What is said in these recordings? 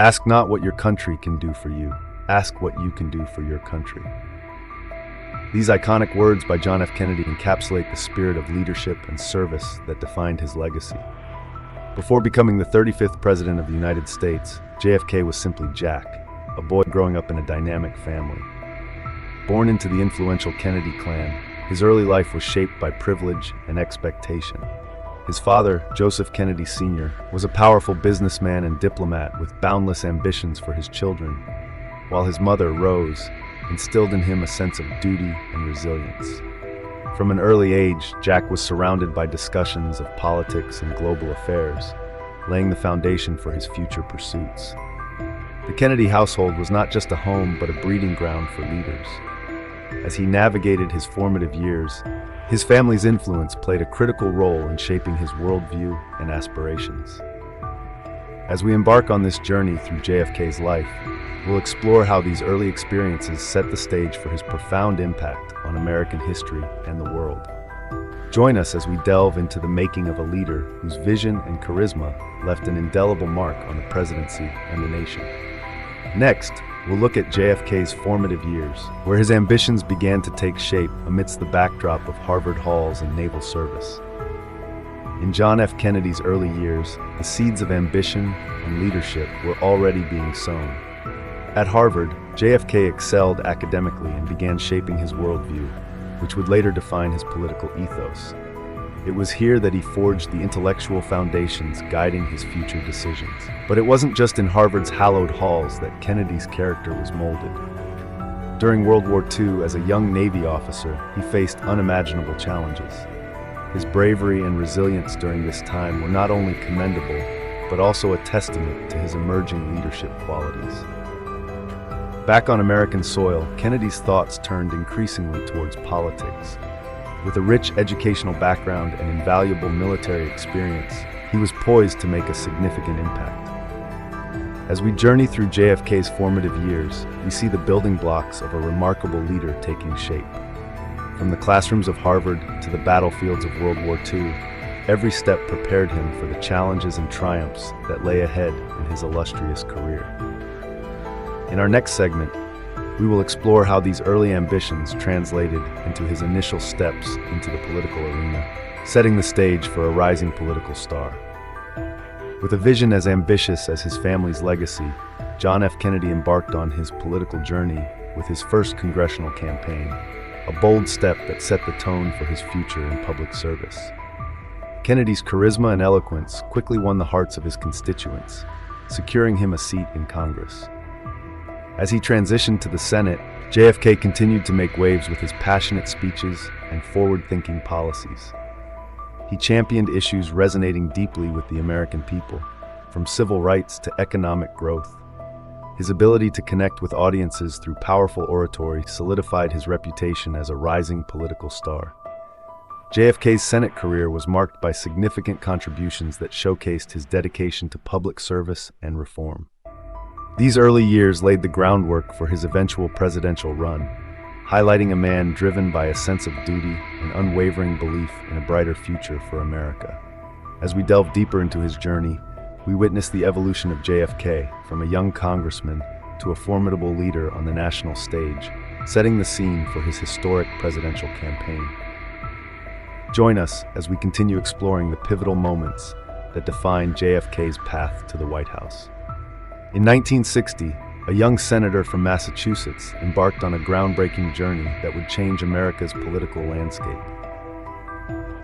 Ask not what your country can do for you. Ask what you can do for your country. These iconic words by John F. Kennedy encapsulate the spirit of leadership and service that defined his legacy. Before becoming the 35th President of the United States, JFK was simply Jack, a boy growing up in a dynamic family. Born into the influential Kennedy clan, his early life was shaped by privilege and expectation. His father, Joseph Kennedy Sr., was a powerful businessman and diplomat with boundless ambitions for his children, while his mother, Rose, instilled in him a sense of duty and resilience. From an early age, Jack was surrounded by discussions of politics and global affairs, laying the foundation for his future pursuits. The Kennedy household was not just a home, but a breeding ground for leaders. As he navigated his formative years, his family's influence played a critical role in shaping his worldview and aspirations. As we embark on this journey through JFK's life, we'll explore how these early experiences set the stage for his profound impact on American history and the world. Join us as we delve into the making of a leader whose vision and charisma left an indelible mark on the presidency and the nation. Next, we'll look at JFK's formative years, where his ambitions began to take shape amidst the backdrop of Harvard halls and naval service. In John F. Kennedy's early years, the seeds of ambition and leadership were already being sown. At Harvard, JFK excelled academically and began shaping his worldview, which would later define his political ethos. It was here that he forged the intellectual foundations guiding his future decisions. But it wasn't just in Harvard's hallowed halls that Kennedy's character was molded. During World War II, as a young Navy officer, he faced unimaginable challenges. His bravery and resilience during this time were not only commendable, but also a testament to his emerging leadership qualities. Back on American soil, Kennedy's thoughts turned increasingly towards politics. With a rich educational background and invaluable military experience, he was poised to make a significant impact. As we journey through JFK's formative years, we see the building blocks of a remarkable leader taking shape. From the classrooms of Harvard to the battlefields of World War II, every step prepared him for the challenges and triumphs that lay ahead in his illustrious career. In our next segment, we will explore how these early ambitions translated into his initial steps into the political arena, setting the stage for a rising political star. With a vision as ambitious as his family's legacy, John F. Kennedy embarked on his political journey with his first congressional campaign, a bold step that set the tone for his future in public service. Kennedy's charisma and eloquence quickly won the hearts of his constituents, securing him a seat in Congress. As he transitioned to the Senate, JFK continued to make waves with his passionate speeches and forward-thinking policies. He championed issues resonating deeply with the American people, from civil rights to economic growth. His ability to connect with audiences through powerful oratory solidified his reputation as a rising political star. JFK's Senate career was marked by significant contributions that showcased his dedication to public service and reform. These early years laid the groundwork for his eventual presidential run, highlighting a man driven by a sense of duty and unwavering belief in a brighter future for America. As we delve deeper into his journey, we witness the evolution of JFK from a young congressman to a formidable leader on the national stage, setting the scene for his historic presidential campaign. Join us as we continue exploring the pivotal moments that defined JFK's path to the White House. In 1960, a young senator from Massachusetts embarked on a groundbreaking journey that would change America's political landscape.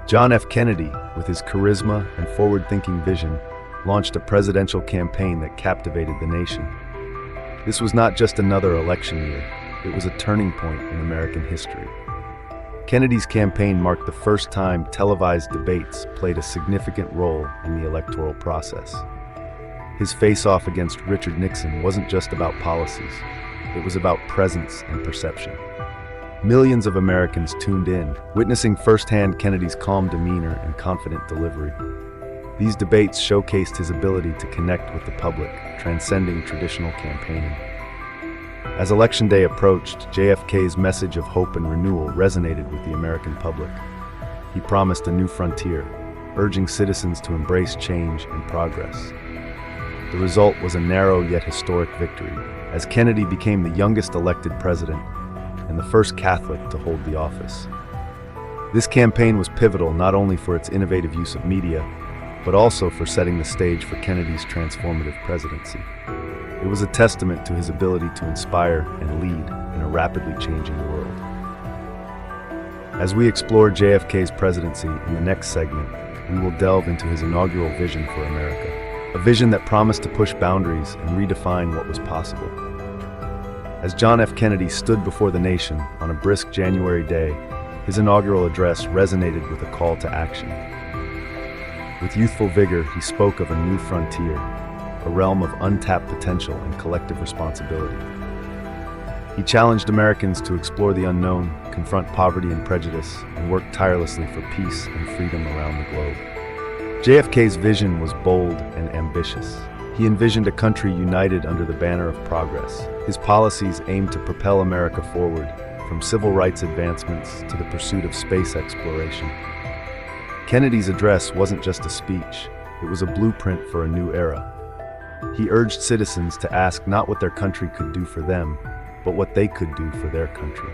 John F. Kennedy, with his charisma and forward-thinking vision, launched a presidential campaign that captivated the nation. This was not just another election year, it was a turning point in American history. Kennedy's campaign marked the first time televised debates played a significant role in the electoral process. His face-off against Richard Nixon wasn't just about policies, it was about presence and perception. Millions of Americans tuned in, witnessing firsthand Kennedy's calm demeanor and confident delivery. These debates showcased his ability to connect with the public, transcending traditional campaigning. As Election Day approached, JFK's message of hope and renewal resonated with the American public. He promised a new frontier, urging citizens to embrace change and progress. The result was a narrow yet historic victory, as Kennedy became the youngest elected president and the first Catholic to hold the office. This campaign was pivotal not only for its innovative use of media, but also for setting the stage for Kennedy's transformative presidency. It was a testament to his ability to inspire and lead in a rapidly changing world. As we explore JFK's presidency in the next segment, we will delve into his inaugural vision for America, a vision that promised to push boundaries and redefine what was possible. As John F. Kennedy stood before the nation on a brisk January day, his inaugural address resonated with a call to action. With youthful vigor, he spoke of a new frontier, a realm of untapped potential and collective responsibility. He challenged Americans to explore the unknown, confront poverty and prejudice, and work tirelessly for peace and freedom around the globe. JFK's vision was bold and ambitious. He envisioned a country united under the banner of progress. His policies aimed to propel America forward, from civil rights advancements to the pursuit of space exploration. Kennedy's address wasn't just a speech, it was a blueprint for a new era. He urged citizens to ask not what their country could do for them, but what they could do for their country.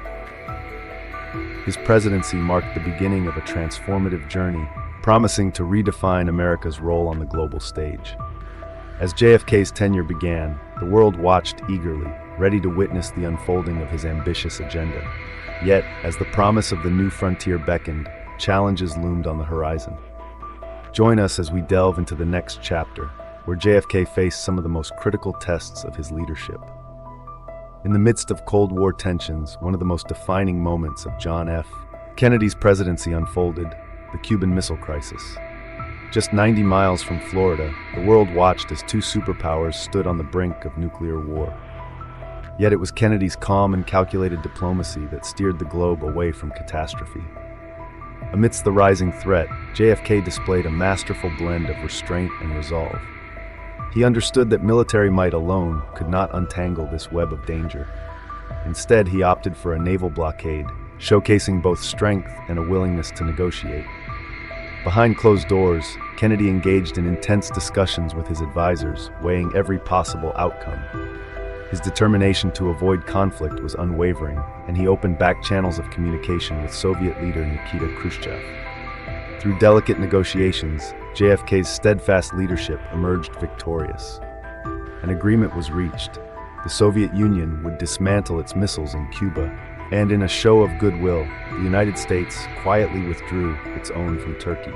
His presidency marked the beginning of a transformative journey, promising to redefine America's role on the global stage. As JFK's tenure began, the world watched eagerly, ready to witness the unfolding of his ambitious agenda. Yet, as the promise of the new frontier beckoned, challenges loomed on the horizon. Join us as we delve into the next chapter, where JFK faced some of the most critical tests of his leadership. In the midst of Cold War tensions, one of the most defining moments of John F. Kennedy's presidency unfolded, the Cuban Missile Crisis. Just 90 miles from Florida, the world watched as two superpowers stood on the brink of nuclear war. Yet it was Kennedy's calm and calculated diplomacy that steered the globe away from catastrophe. Amidst the rising threat, JFK displayed a masterful blend of restraint and resolve. He understood that military might alone could not untangle this web of danger. Instead, he opted for a naval blockade, showcasing both strength and a willingness to negotiate. Behind closed doors, Kennedy engaged in intense discussions with his advisors, weighing every possible outcome. His determination to avoid conflict was unwavering, and he opened back channels of communication with Soviet leader Nikita Khrushchev. Through delicate negotiations, JFK's steadfast leadership emerged victorious. An agreement was reached. The Soviet Union would dismantle its missiles in Cuba, and in a show of goodwill, the United States quietly withdrew its own from Turkey.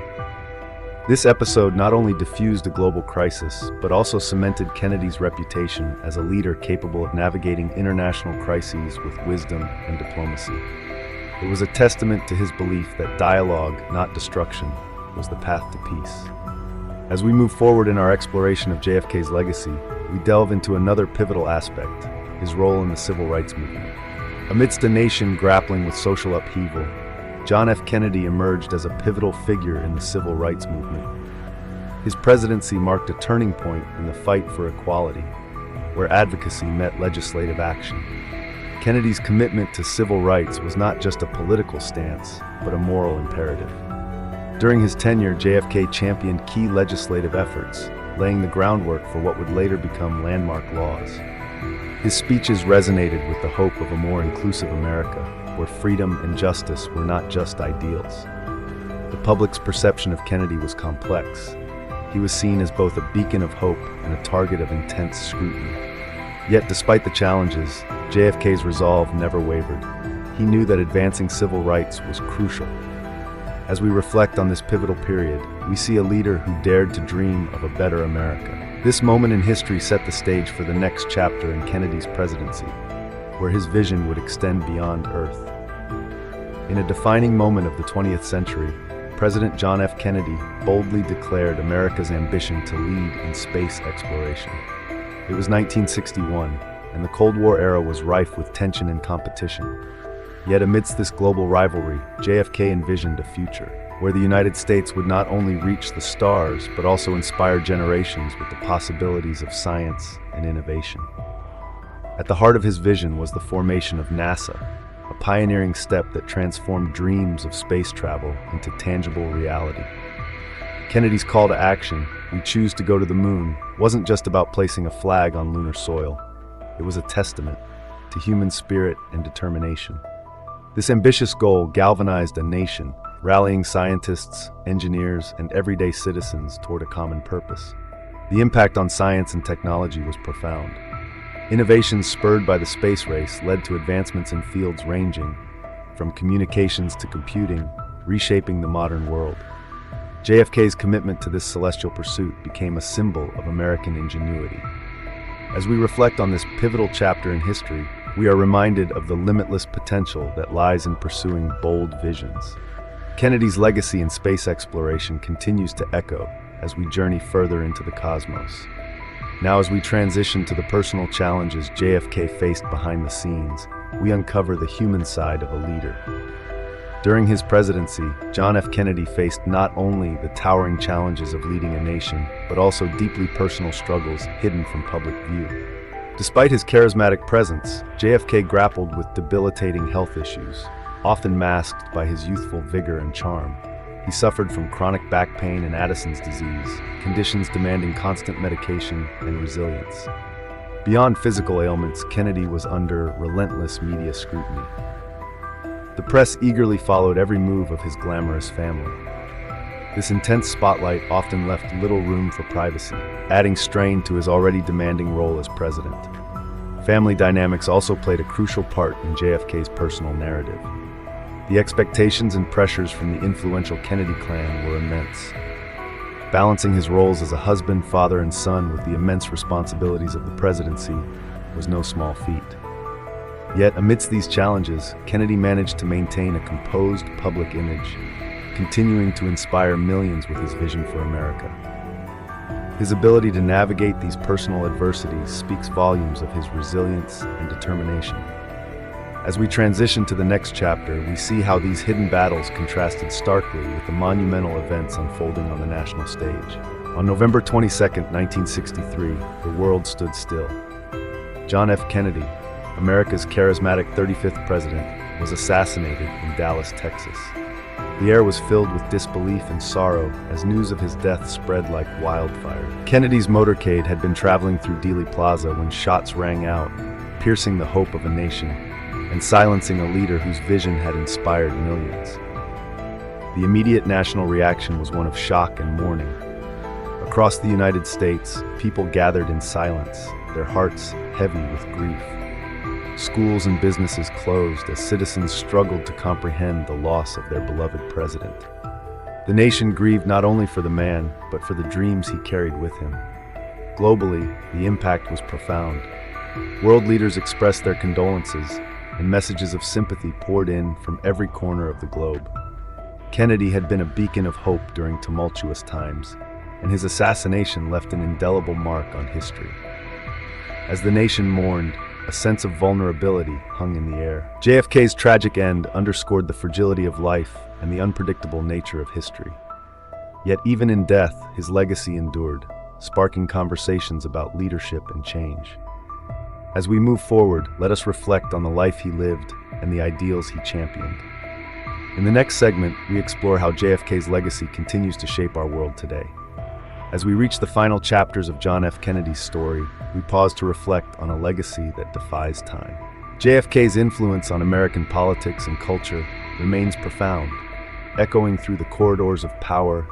This episode not only diffused a global crisis, but also cemented Kennedy's reputation as a leader capable of navigating international crises with wisdom and diplomacy. It was a testament to his belief that dialogue, not destruction, was the path to peace. As we move forward in our exploration of JFK's legacy, we delve into another pivotal aspect, his role in the civil rights movement. Amidst a nation grappling with social upheaval, John F. Kennedy emerged as a pivotal figure in the civil rights movement. His presidency marked a turning point in the fight for equality, where advocacy met legislative action. Kennedy's commitment to civil rights was not just a political stance, but a moral imperative. During his tenure, JFK championed key legislative efforts, laying the groundwork for what would later become landmark laws. His speeches resonated with the hope of a more inclusive America, where freedom and justice were not just ideals. The public's perception of Kennedy was complex. He was seen as both a beacon of hope and a target of intense scrutiny. Yet despite the challenges, JFK's resolve never wavered. He knew that advancing civil rights was crucial. As we reflect on this pivotal period, we see a leader who dared to dream of a better America. This moment in history set the stage for the next chapter in Kennedy's presidency, where his vision would extend beyond Earth. In a defining moment of the 20th century, President John F. Kennedy boldly declared America's ambition to lead in space exploration. It was 1961, and the Cold War era was rife with tension and competition. Yet amidst this global rivalry, JFK envisioned a future where the United States would not only reach the stars, but also inspire generations with the possibilities of science and innovation. At the heart of his vision was the formation of NASA, a pioneering step that transformed dreams of space travel into tangible reality. Kennedy's call to action, We Choose to Go to the Moon wasn't just about placing a flag on lunar soil. It was a testament to human spirit and determination. This ambitious goal galvanized a nation, rallying scientists, engineers, and everyday citizens toward a common purpose. The impact on science and technology was profound. Innovations spurred by the space race led to advancements in fields ranging from communications to computing, reshaping the modern world. JFK's commitment to this celestial pursuit became a symbol of American ingenuity. As we reflect on this pivotal chapter in history, we are reminded of the limitless potential that lies in pursuing bold visions. Kennedy's legacy in space exploration continues to echo as we journey further into the cosmos. Now, as we transition to the personal challenges JFK faced behind the scenes, we uncover the human side of a leader. During his presidency, John F. Kennedy faced not only the towering challenges of leading a nation, but also deeply personal struggles hidden from public view. Despite his charismatic presence, JFK grappled with debilitating health issues, often masked by his youthful vigor and charm. He suffered from chronic back pain and Addison's disease, conditions demanding constant medication and resilience. Beyond physical ailments, Kennedy was under relentless media scrutiny. The press eagerly followed every move of his glamorous family. This intense spotlight often left little room for privacy, adding strain to his already demanding role as president. Family dynamics also played a crucial part in JFK's personal narrative. The expectations and pressures from the influential Kennedy clan were immense. Balancing his roles as a husband, father, and son with the immense responsibilities of the presidency was no small feat. Yet, amidst these challenges, Kennedy managed to maintain a composed public image, continuing to inspire millions with his vision for America. His ability to navigate these personal adversities speaks volumes of his resilience and determination. As we transition to the next chapter, we see how these hidden battles contrasted starkly with the monumental events unfolding on the national stage. On November 22, 1963, the world stood still. John F. Kennedy, America's charismatic 35th president, was assassinated in Dallas, Texas. The air was filled with disbelief and sorrow as news of his death spread like wildfire. Kennedy's motorcade had been traveling through Dealey Plaza when shots rang out, piercing the hope of a nation and silencing a leader whose vision had inspired millions. The immediate national reaction was one of shock and mourning. Across the United States, people gathered in silence, their hearts heavy with grief. Schools and businesses closed as citizens struggled to comprehend the loss of their beloved president. The nation grieved not only for the man, but for the dreams he carried with him. Globally, the impact was profound. World leaders expressed their condolences, and messages of sympathy poured in from every corner of the globe. Kennedy had been a beacon of hope during tumultuous times, and his assassination left an indelible mark on history. As the nation mourned, a sense of vulnerability hung in the air. JFK's tragic end underscored the fragility of life and the unpredictable nature of history. Yet even in death, his legacy endured, sparking conversations about leadership and change. As we move forward, let us reflect on the life he lived and the ideals he championed. In the next segment, we explore how JFK's legacy continues to shape our world today. As we reach the final chapters of John F. Kennedy's story, we pause to reflect on a legacy that defies time. JFK's influence on American politics and culture remains profound, echoing through the corridors of power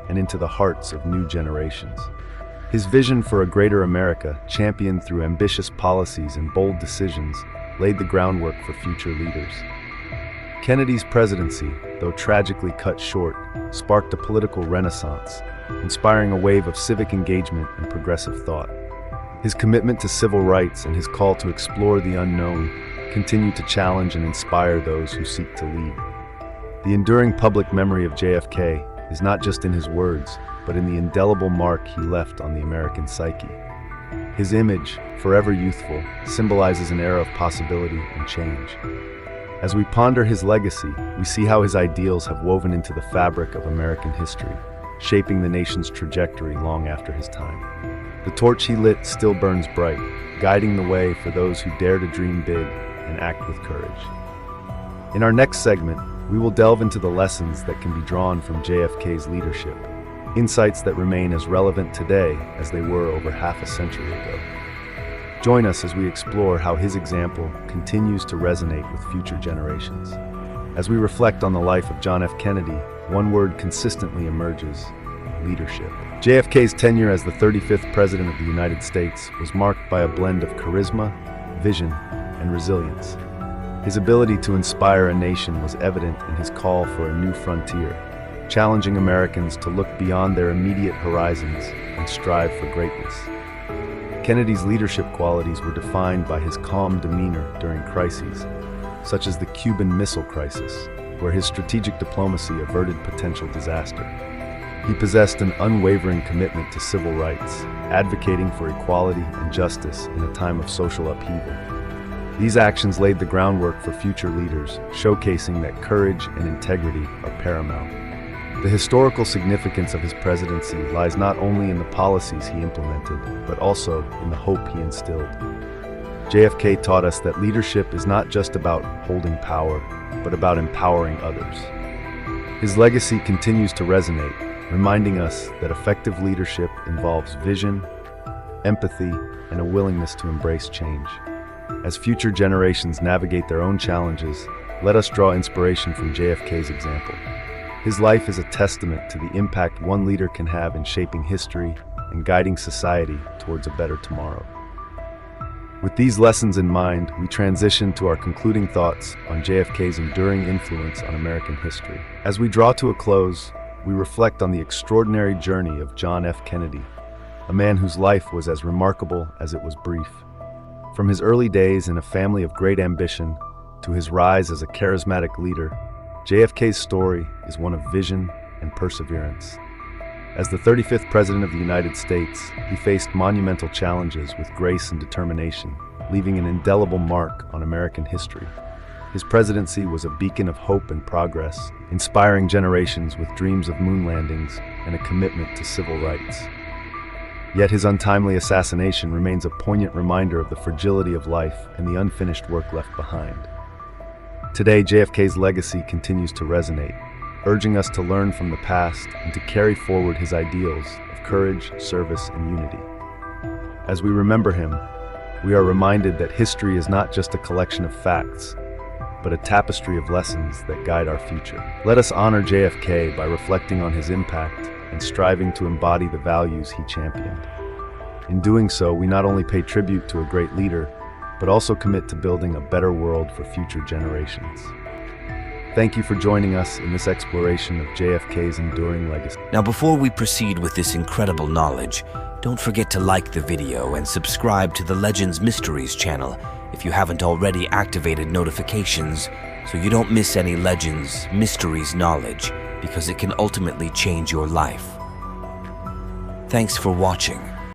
and into the hearts of new generations. His vision for a greater America, championed through ambitious policies and bold decisions, laid the groundwork for future leaders. Kennedy's presidency, though tragically cut short, sparked a political renaissance, inspiring a wave of civic engagement and progressive thought. His commitment to civil rights and his call to explore the unknown continue to challenge and inspire those who seek to lead. The enduring public memory of JFK is not just in his words, but in the indelible mark he left on the American psyche. His image, forever youthful, symbolizes an era of possibility and change. As we ponder his legacy, we see how his ideals have woven into the fabric of American history, shaping the nation's trajectory long after his time. The torch he lit still burns bright, guiding the way for those who dare to dream big and act with courage. In our next segment, we will delve into the lessons that can be drawn from JFK's leadership, insights that remain as relevant today as they were over half a century ago. Join us as we explore how his example continues to resonate with future generations. As we reflect on the life of John F. Kennedy, one word consistently emerges: leadership. JFK's tenure as the 35th President of the United States was marked by a blend of charisma, vision, and resilience. His ability to inspire a nation was evident in his call for a new frontier, challenging Americans to look beyond their immediate horizons and strive for greatness. Kennedy's leadership qualities were defined by his calm demeanor during crises, such as the Cuban Missile Crisis, where his strategic diplomacy averted potential disaster. He possessed an unwavering commitment to civil rights, advocating for equality and justice in a time of social upheaval. These actions laid the groundwork for future leaders, showcasing that courage and integrity are paramount. The historical significance of his presidency lies not only in the policies he implemented, but also in the hope he instilled. JFK taught us that leadership is not just about holding power, but about empowering others. His legacy continues to resonate, reminding us that effective leadership involves vision, empathy, and a willingness to embrace change. As future generations navigate their own challenges, let us draw inspiration from JFK's example. His life is a testament to the impact one leader can have in shaping history and guiding society towards a better tomorrow. With these lessons in mind, we transition to our concluding thoughts on JFK's enduring influence on American history. As we draw to a close, we reflect on the extraordinary journey of John F. Kennedy, a man whose life was as remarkable as it was brief. From his early days in a family of great ambition to his rise as a charismatic leader, JFK's story is one of vision and perseverance. As the 35th President of the United States, he faced monumental challenges with grace and determination, leaving an indelible mark on American history. His presidency was a beacon of hope and progress, inspiring generations with dreams of moon landings and a commitment to civil rights. Yet his untimely assassination remains a poignant reminder of the fragility of life and the unfinished work left behind. Today, JFK's legacy continues to resonate, urging us to learn from the past and to carry forward his ideals of courage, service, and unity. As we remember him, we are reminded that history is not just a collection of facts, but a tapestry of lessons that guide our future. Let us honor JFK by reflecting on his impact and striving to embody the values he championed. In doing so, we not only pay tribute to a great leader, but also commit to building a better world for future generations. Thank you for joining us in this exploration of JFK's enduring legacy. Now, before we proceed with this incredible knowledge, don't forget to like the video and subscribe to the Legends Mysteries channel if you haven't already activated notifications so you don't miss any Legends Mysteries knowledge, because it can ultimately change your life. Thanks for watching.